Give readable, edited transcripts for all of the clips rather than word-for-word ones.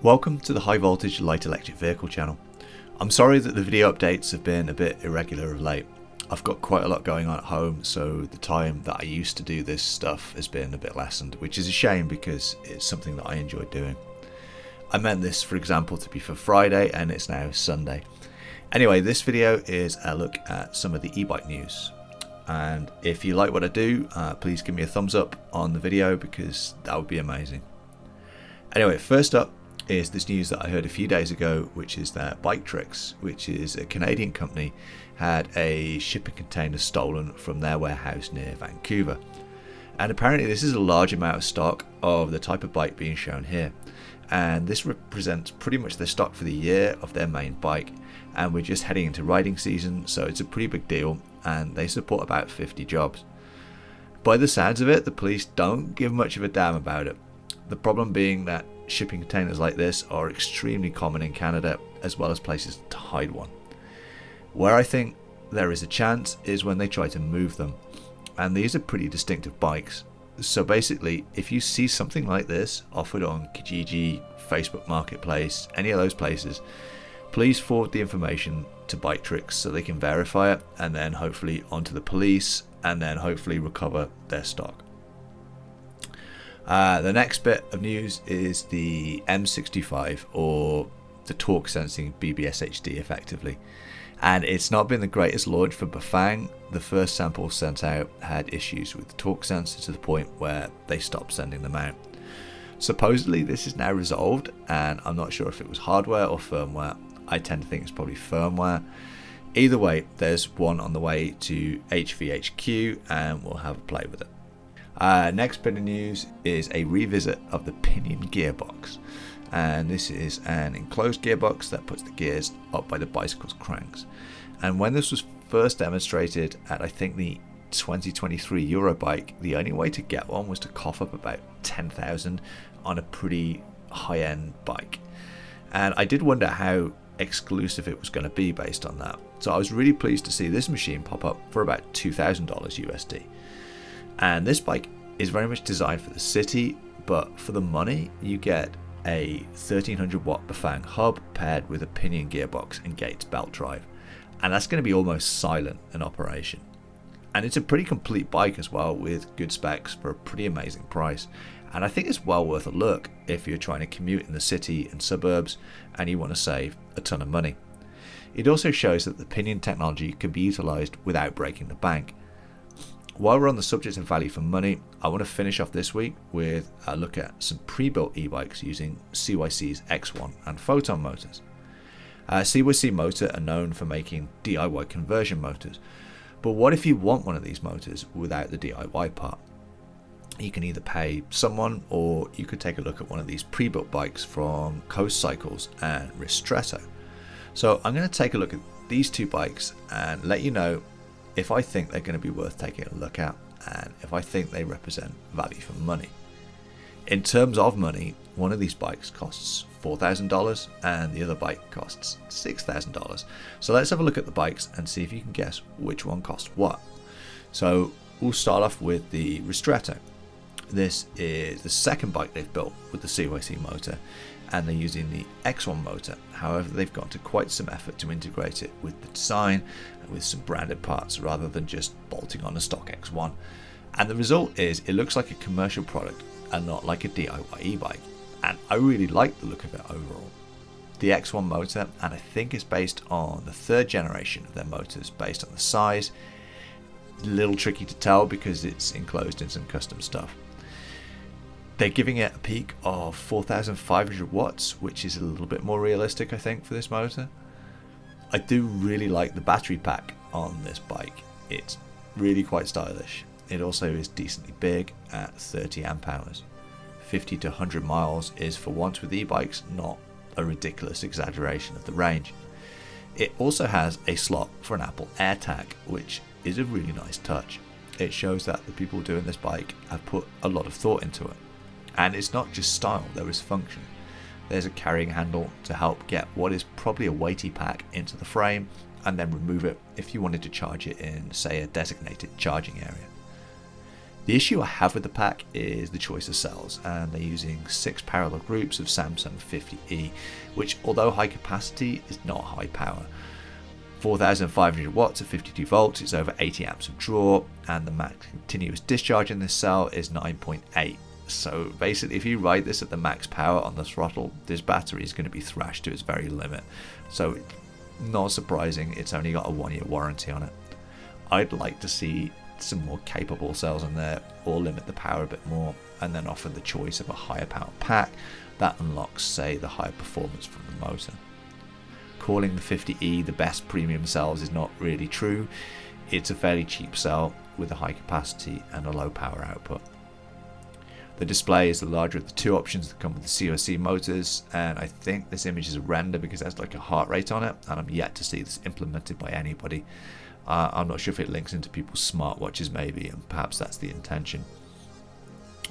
Welcome to the High Voltage Light Electric Vehicle channel. I'm sorry that the video updates have been a bit irregular of late. I've got quite a lot going on at home, so the time that I used to do this stuff has been a bit lessened, which is a shame because it's something that I enjoy doing. I meant this, for example, to be for Friday and it's now Sunday. Anyway, this video is a look at some of the e-bike news. And if you like what I do, please give me a thumbs up on the video because that would be amazing. Anyway, first up is this news that I heard a few days ago, which is that Bikes, which is a Canadian company, had a shipping container stolen from their warehouse near Vancouver. And apparently this is a large amount of stock of the type of bike being shown here. And this represents pretty much the stock for the year of their main bike. And we're just heading into riding season, so it's a pretty big deal, and they support about 50 jobs. By the sounds of it, the police don't give much of a damn about it. The problem being that shipping containers like this are extremely common in Canada, as well as places to hide one. Where I think there is a chance is when they try to move them, and these are pretty distinctive bikes. So basically, if you see something like this offered on Kijiji, Facebook Marketplace, any of those places, please forward the information to Bikes so they can verify it, and then hopefully onto the police, and then hopefully recover their stock. The next bit of news is the M65, or the torque sensing BBSHD effectively, and it's not been the greatest launch for Bafang. The first sample sent out had issues with the torque sensor to the point where they stopped sending them out. Supposedly this is now resolved, and I'm not sure if it was hardware or firmware. I tend to think it's probably firmware. Either way, there's one on the way to HVHQ and we'll have a play with it. Next bit of news is a revisit of the Pinion gearbox, and this is an enclosed gearbox that puts the gears up by the bicycle's cranks. And when this was first demonstrated at, I think, the 2023 Eurobike, the only way to get one was to cough up about 10,000 on a pretty high-end bike. And I did wonder how exclusive it was going to be based on that. So I was really pleased to see this machine pop up for about $2,000 USD. And this bike is very much designed for the city, but for the money you get a 1300 watt Bafang hub paired with a Pinion gearbox and Gates belt drive, and that's going to be almost silent in operation. And it's a pretty complete bike as well, with good specs for a pretty amazing price, and I think it's well worth a look if you're trying to commute in the city and suburbs and you want to save a ton of money. It also shows that the Pinion technology can be utilised without breaking the bank. While we're on the subject of value for money, I want to finish off this week with a look at some pre-built e-bikes using CYC's X1 and Photon motors. CYC Motor are known for making DIY conversion motors, but what if you want one of these motors without the DIY part? You can either pay someone, or you could take a look at one of these pre-built bikes from Coast Cycles and Ristretto. So I'm going to take a look at these two bikes and let you know if I think they're going to be worth taking a look at, and if I think they represent value for money. In terms of money, one of these bikes costs $4,000 and the other bike costs $6,000. So let's have a look at the bikes and see if you can guess which one costs what. So we'll start off with the Ristretto. This is the second bike they've built with the CYC motor, and they're using the X1 motor. However, they've gone to quite some effort to integrate it with the design and with some branded parts rather than just bolting on a stock X1. And the result is it looks like a commercial product and not like a DIY e-bike. And I really like the look of it overall. The X1 motor, and I think it's based on the third generation of their motors based on the size. A little tricky to tell because it's enclosed in some custom stuff. They're giving it a peak of 4,500 watts, which is a little bit more realistic, I think, for this motor. I do really like the battery pack on this bike. It's really quite stylish. It also is decently big at 30 amp hours. 50 to 100 miles is, for once with e-bikes, not a ridiculous exaggeration of the range. It also has a slot for an Apple AirTag, which is a really nice touch. It shows that the people doing this bike have put a lot of thought into it. And it's not just style, there is function. There's a carrying handle to help get what is probably a weighty pack into the frame, and then remove it if you wanted to charge it in, say, a designated charging area. The issue I have with the pack is the choice of cells, and they're using 6 parallel groups of Samsung 50E, which, although high capacity, is not high power. 4,500 watts at 52 volts is over 80 amps of draw, and the max continuous discharge in this cell is 9.8. So basically, if you ride this at the max power on the throttle, this battery is going to be thrashed to its very limit. So not surprising, it's only got a 1-year warranty on it. I'd like to see some more capable cells in there, or limit the power a bit more, and then offer the choice of a higher power pack that unlocks, say, the higher performance from the motor. Calling the 50E the best premium cells is not really true. It's a fairly cheap cell with a high capacity and a low power output. The display is the larger of the 2 options that come with the COC motors, and I think this image is a render because it has like a heart rate on it, and I'm yet to see this implemented by anybody. I'm not sure if it links into people's smartwatches maybe, and perhaps that's the intention.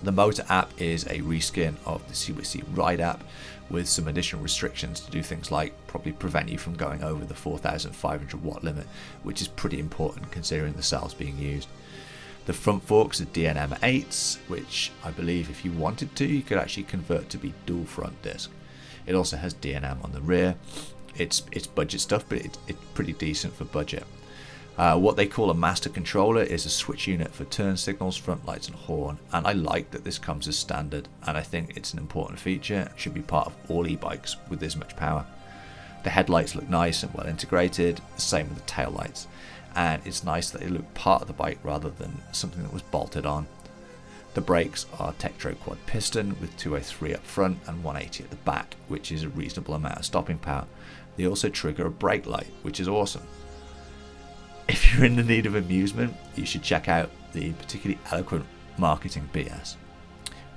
The motor app is a reskin of the COC Ride app with some additional restrictions to do things like probably prevent you from going over the 4,500 watt limit, which is pretty important considering the cells being used. The front forks are DNM8s, which I believe if you wanted to, you could actually convert to be dual front disc. It also has DNM on the rear. It's budget stuff, but it's pretty decent for budget. What they call a master controller is a switch unit for turn signals, front lights and horn, and I like that this comes as standard, and I think it's an important feature and should be part of all e-bikes with this much power. The headlights look nice and well integrated, same with the tail lights, and it's nice that they look part of the bike rather than something that was bolted on. The brakes are Tektro quad piston with 203 up front and 180 at the back, which is a reasonable amount of stopping power. They also trigger a brake light, which is awesome. If you're in the need of amusement, you should check out the particularly eloquent marketing BS.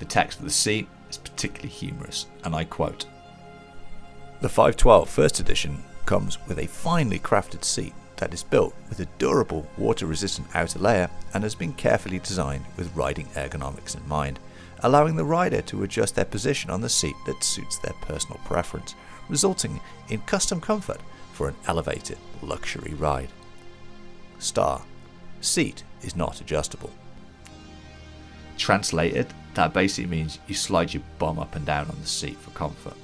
The text for the seat is particularly humorous, and I quote, "The 512 First Edition comes with a finely crafted seat that is built with a durable, water-resistant outer layer and has been carefully designed with riding ergonomics in mind, allowing the rider to adjust their position on the seat that suits their personal preference, resulting in custom comfort for an elevated luxury ride. Star, seat is not adjustable." Translated, that basically means you slide your bum up and down on the seat for comfort.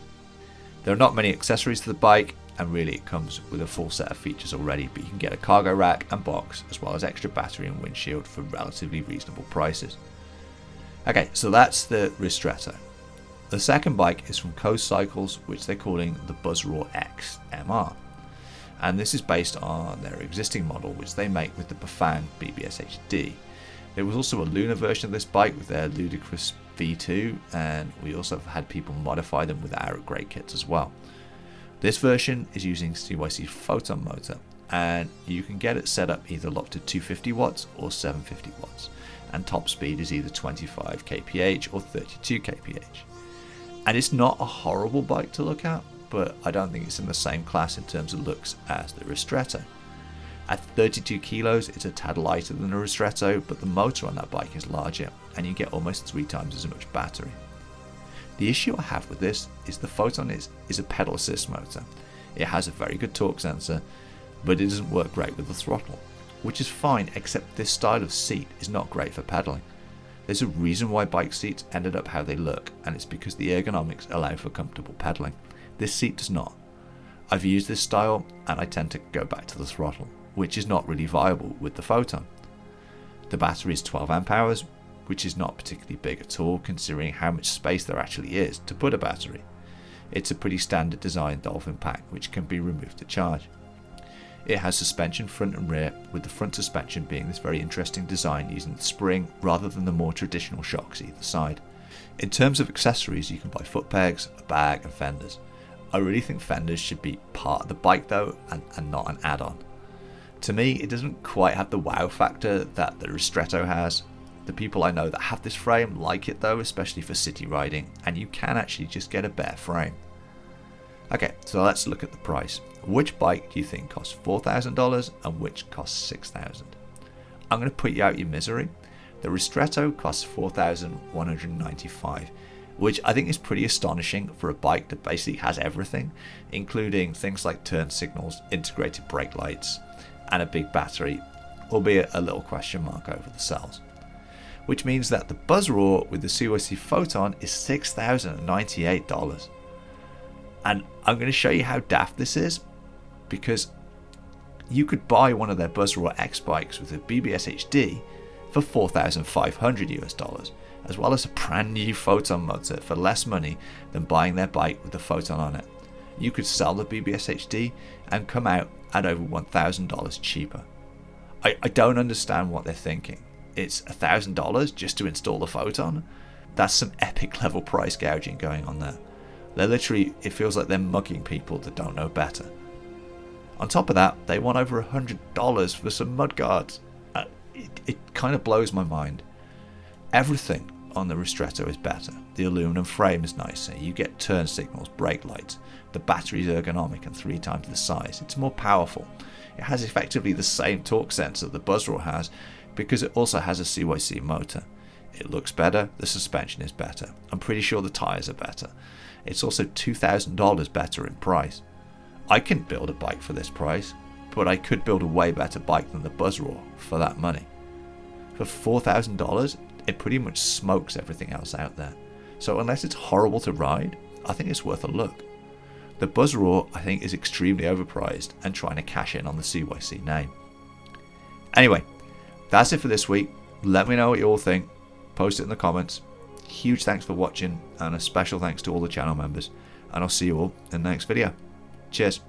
There are not many accessories to the bike, and really it comes with a full set of features already, but you can get a cargo rack and box, as well as extra battery and windshield for relatively reasonable prices. Okay, so that's the Ristretto. The second bike is from Coast Cycles, which they're calling the Buzzraw X MR. And this is based on their existing model, which they make with the Bafang BBSHD. There was also a Lunar version of this bike with their ludicrous V2, and we also have had people modify them with our upgrade kits as well. This version is using CYC's Photon motor, and you can get it set up either locked to 250 watts or 750 watts, and top speed is either 25 kph or 32 kph. And it's not a horrible bike to look at, but I don't think it's in the same class in terms of looks as the Ristretto. At 32 kilos, it's a tad lighter than the Ristretto, but the motor on that bike is larger, and you get almost 3 times as much battery. The issue I have with this is the Photon is a pedal assist motor. It has a very good torque sensor, but it doesn't work great with the throttle, which is fine, except this style of seat is not great for pedaling. There's a reason why bike seats ended up how they look, and it's because the ergonomics allow for comfortable pedaling. This seat does not. I've used this style, and I tend to go back to the throttle, which is not really viable with the Photon. The battery is 12 amp hours, which is not particularly big at all considering how much space there actually is to put a battery. It's a pretty standard design Dolphin pack which can be removed to charge. It has suspension front and rear, with the front suspension being this very interesting design using the spring rather than the more traditional shocks either side. In terms of accessories, you can buy foot pegs, a bag and fenders. I really think fenders should be part of the bike though, and not an add-on. To me, it doesn't quite have the wow factor that the Ristretto has. The people I know that have this frame like it though, especially for city riding, and you can actually just get a better frame. Okay, so let's look at the price. Which bike do you think costs $4,000 and which costs $6,000? I'm going to put you out your misery. The Ristretto costs $4,195, which I think is pretty astonishing for a bike that basically has everything, including things like turn signals, integrated brake lights, and a big battery, albeit a little question mark over the cells. which means that the Buzzraw with the CYC Photon is $6,098. And I'm going to show you how daft this is, because you could buy one of their Buzzraw X bikes with a BBSHD for $4,500 US, as well as a brand new Photon motor for less money than buying their bike with the Photon on it. You could sell the BBSHD and come out at over $1,000 cheaper. I don't understand what they're thinking. It's $1,000 just to install the Photon? That's some epic level price gouging going on there. They're literally, it feels like they're mugging people that don't know better. On top of that, they want over $100 for some mudguards. It kind of blows my mind. Everything on the Ristretto is better. The aluminum frame is nicer. You get turn signals, brake lights. The battery's ergonomic and 3 times the size. It's more powerful. It has effectively the same torque sensor the Buzzraw has, because it also has a CYC motor. It looks better, the suspension is better. I'm pretty sure the tyres are better. It's also $2,000 better in price. I couldn't build a bike for this price, but I could build a way better bike than the Buzzraw for that money. For $4,000, it pretty much smokes everything else out there. So unless it's horrible to ride, I think it's worth a look. The Buzzraw, I think, is extremely overpriced and trying to cash in on the CYC name. Anyway, that's it for this week. Let me know what you all think. Post it in the comments. Huge thanks for watching, and a special thanks to all the channel members. And I'll see you all in the next video. Cheers.